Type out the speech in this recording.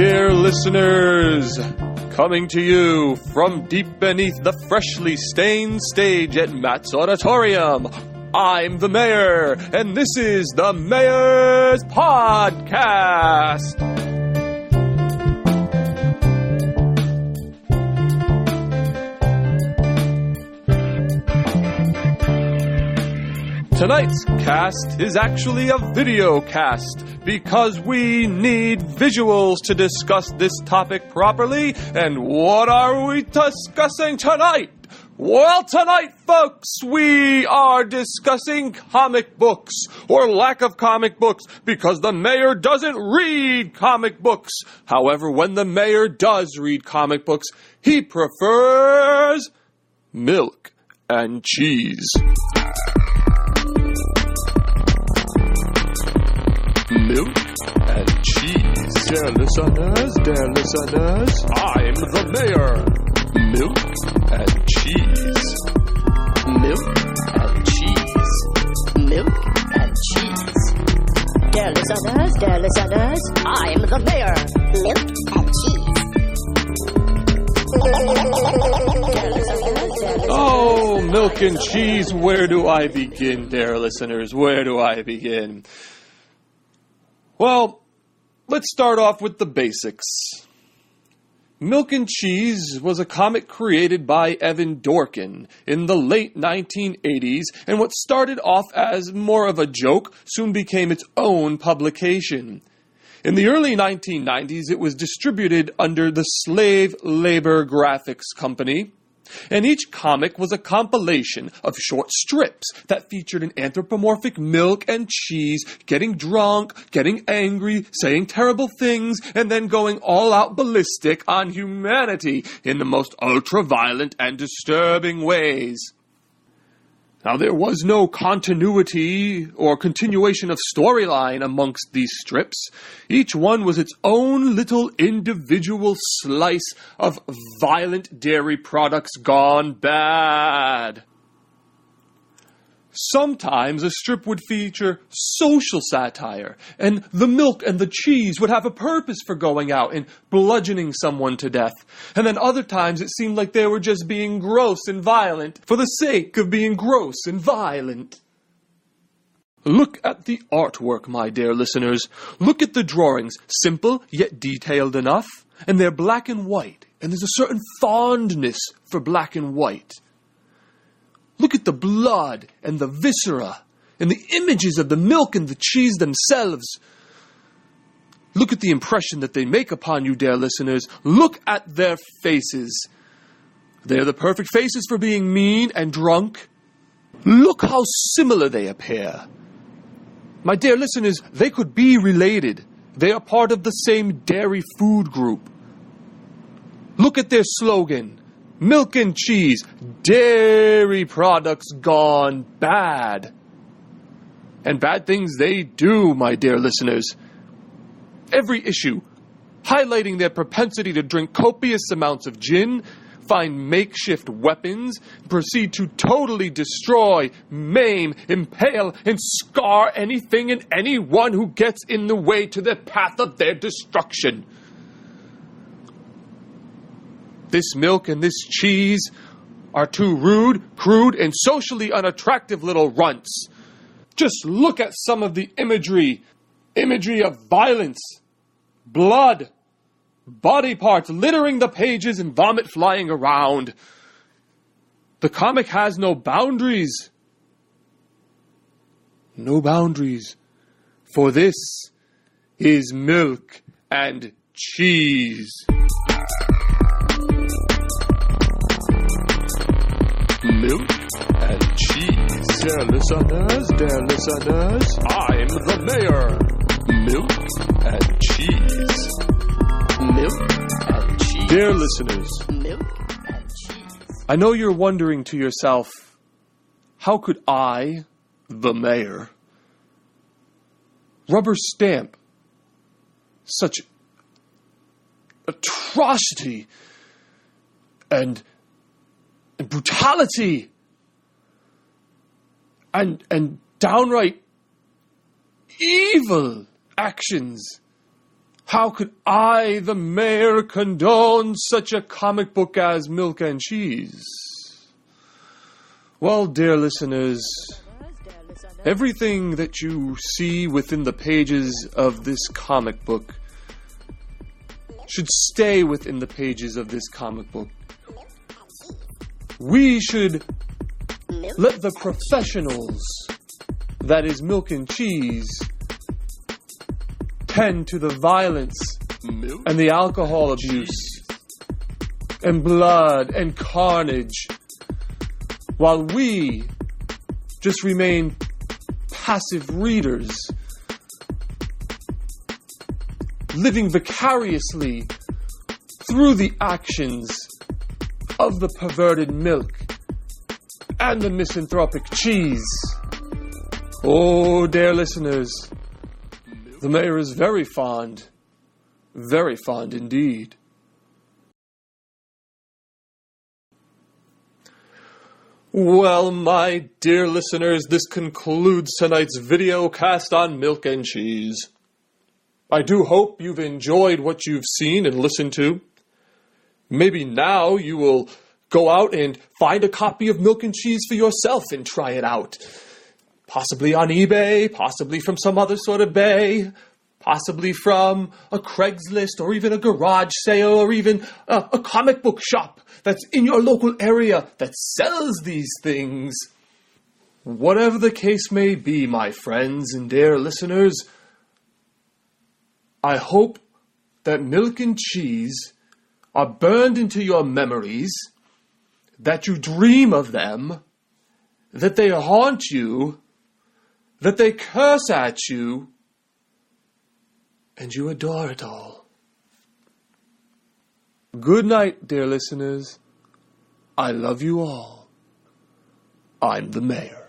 Dear listeners, coming to you from deep beneath the freshly stained stage at Matt's Auditorium, I'm the Mayor, and this is the Mayor's Podcast. Tonight's cast is actually a video cast because we need visuals to discuss this topic properly. And what are we discussing tonight? Well, tonight, folks, we are discussing comic books, or lack of comic books, because the Mayor doesn't read comic books. However, when the Mayor does read comic books, he prefers milk and cheese. Milk and cheese. Dear listeners, I'm the Mayor. Milk and cheese. Milk and cheese. Milk and cheese. Dear listeners, I'm the Mayor. Milk and cheese. Oh, milk and cheese, where do I begin, dear listeners? Where do I begin? Well, let's start off with the basics. Milk and Cheese was a comic created by Evan Dorkin in the late 1980s, and what started off as more of a joke soon became its own publication. In the early 1990s, it was distributed under the Slave Labor Graphics Company, and each comic was a compilation of short strips that featured an anthropomorphic milk and cheese getting drunk, getting angry, saying terrible things, and then going all out ballistic on humanity in the most ultra-violent and disturbing ways. Now, there was no continuity or continuation of storyline amongst these strips. Each one was its own little individual slice of violent dairy products gone bad. Sometimes a strip would feature social satire, and the milk and the cheese would have a purpose for going out and bludgeoning someone to death. And then other times it seemed like they were just being gross and violent for the sake of being gross and violent. Look at the artwork, my dear listeners. Look at the drawings, simple yet detailed enough, and they're black and white, and there's a certain fondness for black and white. Look at the blood and the viscera and the images of the milk and the cheese themselves. Look at the impression that they make upon you, dear listeners. Look at their faces. They're the perfect faces for being mean and drunk. Look how similar they appear. My dear listeners, they could be related. They are part of the same dairy food group. Look at their slogan. Milk and cheese, dairy products gone bad. And bad things they do, my dear listeners. Every issue, highlighting their propensity to drink copious amounts of gin, find makeshift weapons, proceed to totally destroy, maim, impale, and scar anything and anyone who gets in the way to the path of their destruction. This milk and this cheese are two rude, crude, and socially unattractive little runts. Just look at some of the imagery of violence, blood, body parts littering the pages and vomit flying around. The comic has no boundaries. No boundaries. For this is milk and cheese. Milk and cheese. Dear listeners, I'm the Mayor. Milk and cheese. Milk and cheese. Dear listeners, Milk and cheese. I know you're wondering to yourself, how could I, the Mayor, rubber stamp such atrocity and brutality and downright evil actions? How could I, the mayor, condone such a comic book as Milk and Cheese? Well, dear listeners, everything that you see within the pages of this comic book should stay within the pages of this comic book. We should let the professionals, that is Milk and Cheese, tend to the violence and the alcohol abuse and blood and carnage, while we just remain passive readers, living vicariously through the actions of the perverted milk and the misanthropic cheese. Oh, dear listeners, the mayor is very fond indeed. Well, my dear listeners, this concludes tonight's video cast on Milk and Cheese. I do hope you've enjoyed what you've seen and listened to. Maybe now you will go out and find a copy of Milk and Cheese for yourself and try it out. Possibly on eBay, possibly from some other sort of bay, possibly from a Craigslist or even a garage sale or even a comic book shop that's in your local area that sells these things. Whatever the case may be, my friends and dear listeners, I hope that Milk and Cheese are burned into your memories, that you dream of them, that they haunt you, that they curse at you, and you adore it all. Good night, dear listeners. I love you all. I'm the mayor.